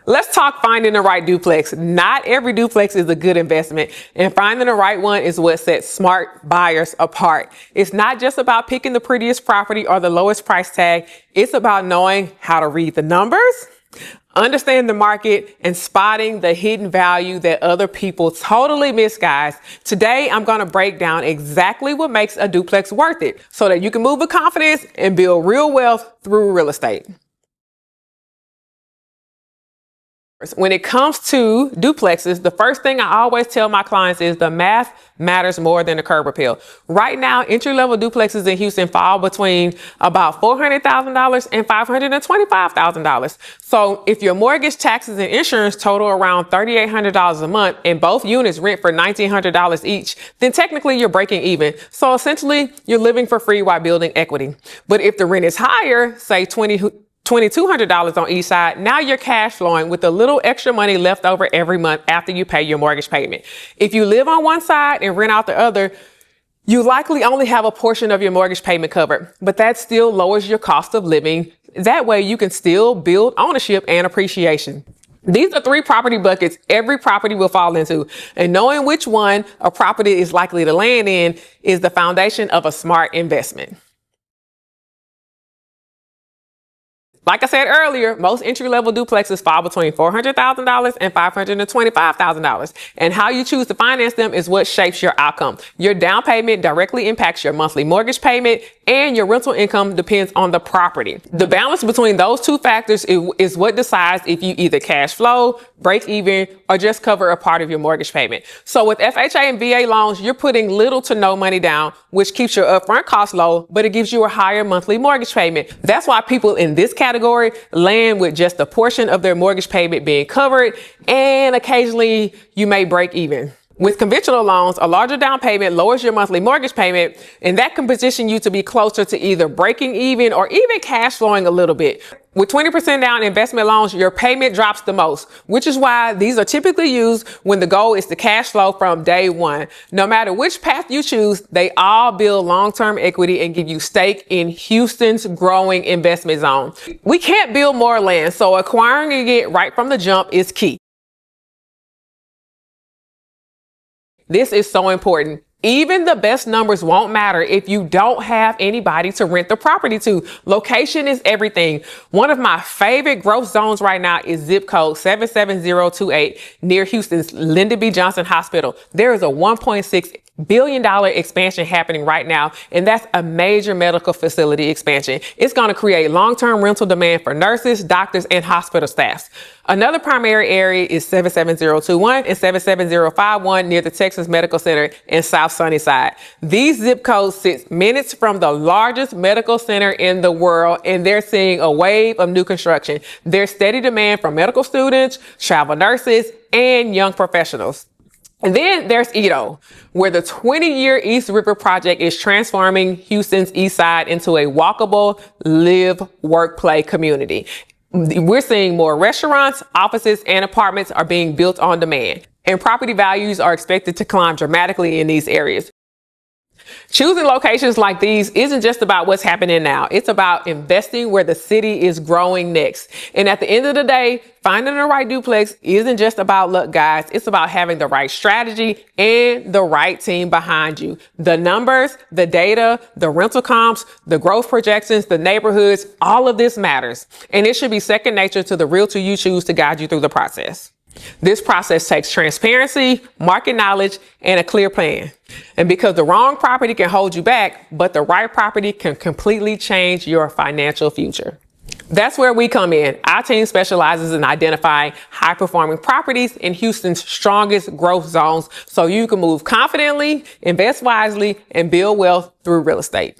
Let's talk finding the right duplex. Not every duplex is a good investment, and finding the right one is what sets smart buyers apart. It's not just about picking the prettiest property or the lowest price tag. It's about knowing how to read the numbers, understand the market, and spotting the hidden value that other people totally miss, guys. Today, I'm going to break down exactly what makes a duplex worth it so that you can move with confidence and build real wealth through real estate. When it comes to duplexes, the first thing I always tell my clients is the math matters more than the curb appeal. Right now, entry-level duplexes in Houston fall between about $400,000 and $525,000. So if your mortgage, taxes, and insurance total around $3,800 a month and both units rent for $1,900 each, then technically you're breaking even. So essentially, you're living for free while building equity. But if the rent is higher, say $2,200 on each side, now you're cash flowing with a little extra money left over every month after you pay your mortgage payment. If you live on one side and rent out the other, you likely only have a portion of your mortgage payment covered, but that still lowers your cost of living. That way you can still build ownership and appreciation. These are 3 property buckets every property will fall into, and knowing which one a property is likely to land in is the foundation of a smart investment. Like I said earlier, most entry-level duplexes fall between $400,000 and $525,000. And how you choose to finance them is what shapes your outcome. Your down payment directly impacts your monthly mortgage payment, and your rental income depends on the property. The balance between those 2 factors is what decides if you either cash flow, break even, or just cover a part of your mortgage payment. So with FHA and VA loans, you're putting little to no money down, which keeps your upfront costs low, but it gives you a higher monthly mortgage payment. That's why people in this category land with just a portion of their mortgage payment being covered, and occasionally you may break even. With conventional loans, a larger down payment lowers your monthly mortgage payment, and that can position you to be closer to either breaking even or even cash flowing a little bit. With 20% down investment loans, your payment drops the most, which is why these are typically used when the goal is to cash flow from day one. No matter which path you choose, they all build long-term equity and give you stake in Houston's growing investment zone. We can't build more land, so acquiring it right from the jump is key. This is so important. Even the best numbers won't matter if you don't have anybody to rent the property to. Location is everything. One of my favorite growth zones right now is zip code 77028 near Houston's Lyndon B. Johnson Hospital. There is a $1.6 billion expansion happening right now, and that's a major medical facility expansion. It's going to create long-term rental demand for nurses, doctors, and hospital staffs. Another primary area is 77021 and 77051 near the Texas Medical Center in South Sunnyside. These zip codes sit minutes from the largest medical center in the world, and they're seeing a wave of new construction. There's steady demand from medical students, travel nurses, and young professionals. And then there's Edo, where the 20-year East River project is transforming Houston's East Side into a walkable, live, work, play community. We're seeing more restaurants, offices, and apartments are being built on demand, and property values are expected to climb dramatically in these areas. Choosing locations like these isn't just about what's happening now. It's about investing where the city is growing next. And at the end of the day, finding the right duplex isn't just about luck, guys. It's about having the right strategy and the right team behind you. The numbers, the data, the rental comps, the growth projections, the neighborhoods, all of this matters. And it should be second nature to the realtor you choose to guide you through the process. This process takes transparency, market knowledge, and a clear plan. And because the wrong property can hold you back, but the right property can completely change your financial future. That's where we come in. Our team specializes in identifying high-performing properties in Houston's strongest growth zones so you can move confidently, invest wisely, and build wealth through real estate.